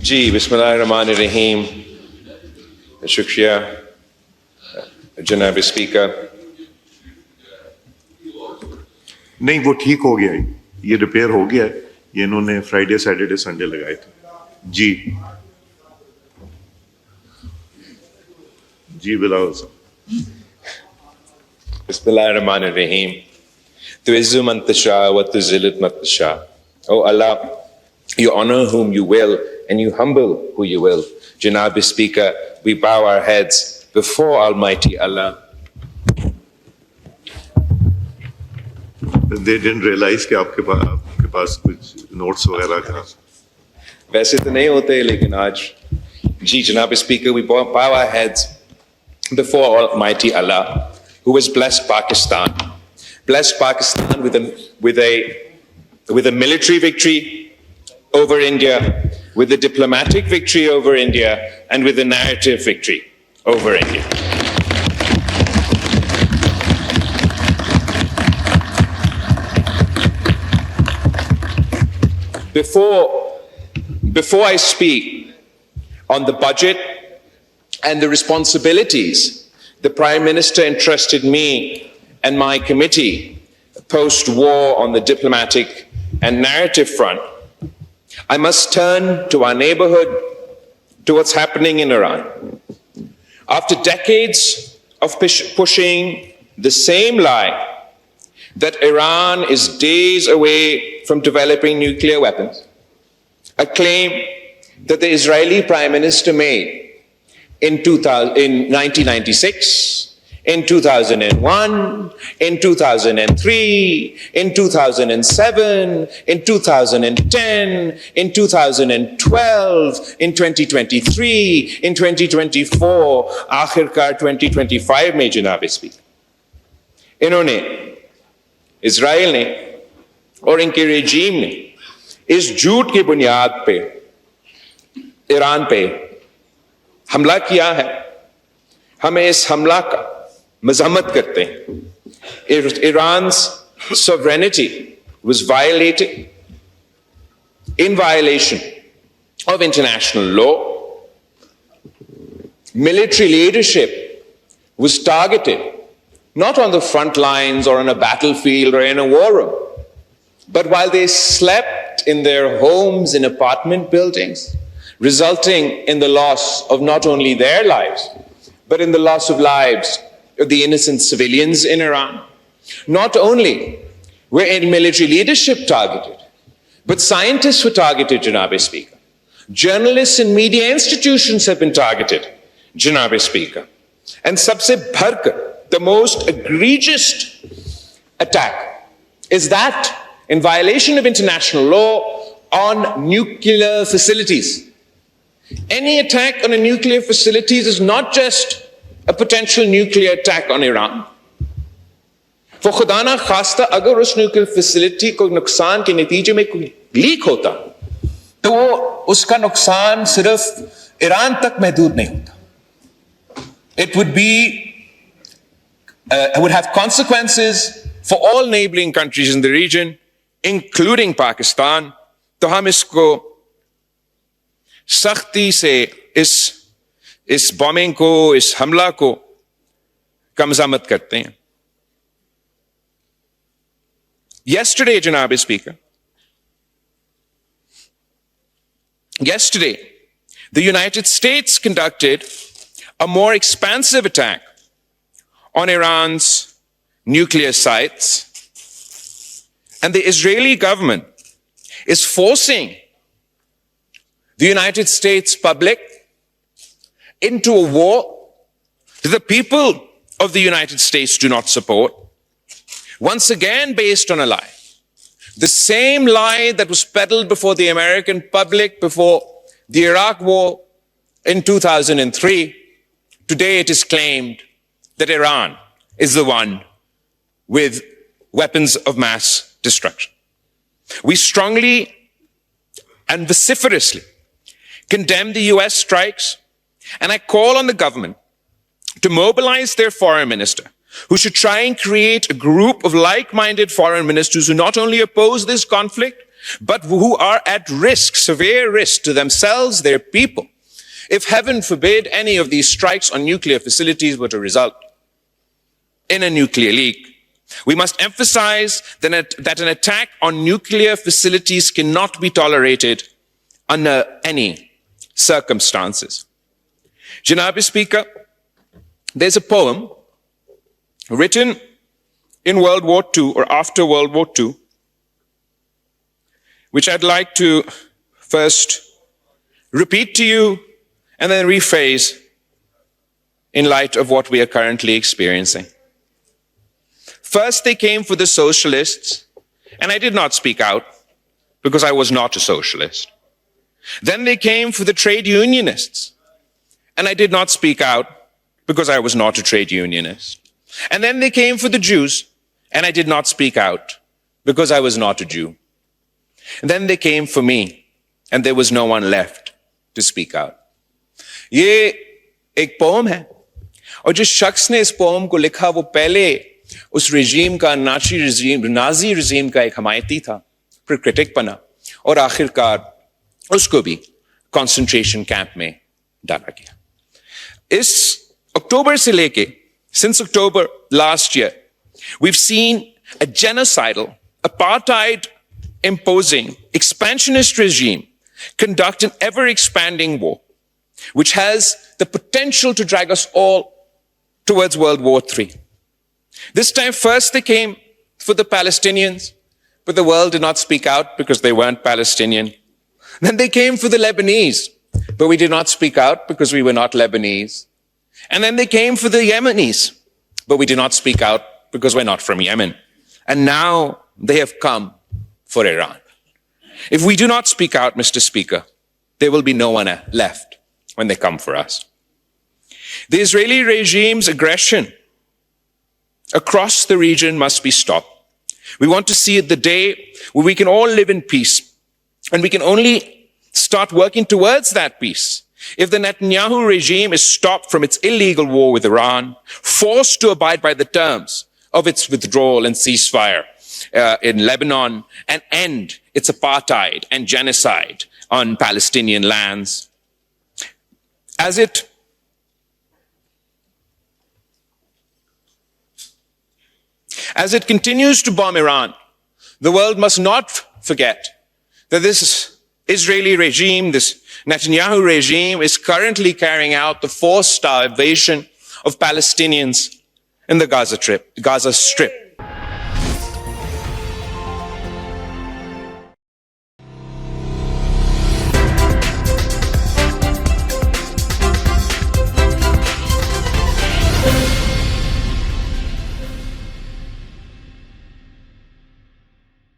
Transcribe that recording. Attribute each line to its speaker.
Speaker 1: जी बिस्मिल्लाहिर्रहमानिर्रहीम। शुक्रिया जनाब स्पीकर।
Speaker 2: नहीं, वो ठीक हो गया है, ये रिपेयर हो गया है। ये इन्होंने फ्राइडे सैटरडे संडे लगाए थे। जी जी बिलावल साहब।
Speaker 1: बिस्मिल्लाहिर्रहमानिर्रहीम। तुइज़्ज़ु मन तशा व तुज़िल्लु मन तशा। O Allah, you honor whom you will and you humble who you will. Janab Speaker, we bow our heads before Almighty Allah.
Speaker 2: They didn't realize कि आपके पास कुछ notes वगैरह का।
Speaker 1: वैसे तो नहीं होते लेकिन आज जी जनाब Speaker, we bow our heads before Almighty Allah, who has blessed Pakistan with a military victory over India, with a diplomatic victory over India, and with a narrative victory over India. Before I speak on the budget and the responsibilities the Prime Minister entrusted me and my committee post-war on the diplomatic and narrative front, I must turn to our neighborhood, to what's happening in Iran. After decades of pushing the same lie that Iran is days away from developing nuclear weapons, a claim that the Israeli Prime Minister made in 1996, in 2001, in 2003, in 2007, in 2010, in 2012, in 2023, in 2024, आखिरकार 2025 में जनाब speaker इन्होंने Israel ने और इनके regime ने इस झूठ की बुनियाद पे ईरान पे हमला किया है। हमें इस हमला का मजम्मत करते हैं। Iran's sovereignty was violated in violation of international law. Military leadership was targeted not on the front lines or on a battlefield or in a war room, but while they slept in their homes in apartment buildings, resulting in the loss of not only their lives, but in the loss of lives of the innocent civilians in Iran. Not only were military leadership targeted, but scientists were targeted, Janab Speaker. Journalists and media institutions have been targeted, Janab Speaker. And sabse bharkar, the most egregious attack is that in violation of international law on nuclear facilities. Any attack on a nuclear facilities is not just a potential nuclear attack on Iran. For खुदा ना खास्ता अगर उस nuclear facility को नुकसान के नतीजे में कोई लीक होता तो वो उसका नुकसान सिर्फ ईरान तक महदूद नहीं होता. It would have consequences for all neighboring countries in the region, including Pakistan. तो हम इसको सख्ती से इस बॉम्बिंग को, इस हमला को कमज़ामत करते हैं. Yesterday, Janab Speaker, the United States conducted a more expansive attack on Iran's nuclear sites, and the Israeli government is forcing the United States public into a war that the people of the United States do not support, once again based on a lie. The same lie that was peddled before the American public before the Iraq war in 2003. Today it is claimed that Iran is the one with weapons of mass destruction. We strongly and vociferously condemn the US strikes, and I call on the government to mobilize their foreign minister, who should try and create a group of like-minded foreign ministers who not only oppose this conflict, but who are at risk, severe risk to themselves, their people, if heaven forbid any of these strikes on nuclear facilities were to result in a nuclear leak. We must emphasize that an attack on nuclear facilities cannot be tolerated under any circumstances. Janab Speaker, there's a poem written in World War II or after World War II, which I'd like to first repeat to you and then rephrase in light of what we are currently experiencing. First, they came for the socialists, and I did not speak out because I was not a socialist. Then they came for the trade unionists, and I did not speak out because I was not a trade unionist. And then they came for the Jews, and I did not speak out because I was not a Jew. And then they came for me, and there was no one left to speak out. ये एक pome है, और जिस शख्स ने इस pome को लिखा वो पहले उस रिजीम का नाजी रिजीम का एक हमायती था, फिर क्रिटिक बना और आखिरकार उसको भी कंसंट्रेशन कैंप में डाला गया. इस अक्टूबर से लेके, since October last year, we've seen a genocidal, apartheid imposing, expansionist regime conduct an ever-expanding war, which has the potential to drag us all towards World War III. This time, first they came for the Palestinians, but the world did not speak out because they weren't Palestinian. Then they came for the Lebanese, but we did not speak out because we were not Lebanese. And then they came for the Yemenis, but we did not speak out because we're not from Yemen. And now they have come for Iran. If we do not speak out, Mr. Speaker, there will be no one left when they come for us. The Israeli regime's aggression across the region must be stopped. We want to see the day where we can all live in peace, and we can only start working towards that peace if the Netanyahu regime is stopped from its illegal war with Iran, forced to abide by the terms of its withdrawal and ceasefire in Lebanon, and end its apartheid and genocide on Palestinian lands. As it continues to bomb Iran, the world must not forget that this Israeli regime, this Netanyahu regime, is currently carrying out the forced starvation of Palestinians in the Gaza Strip.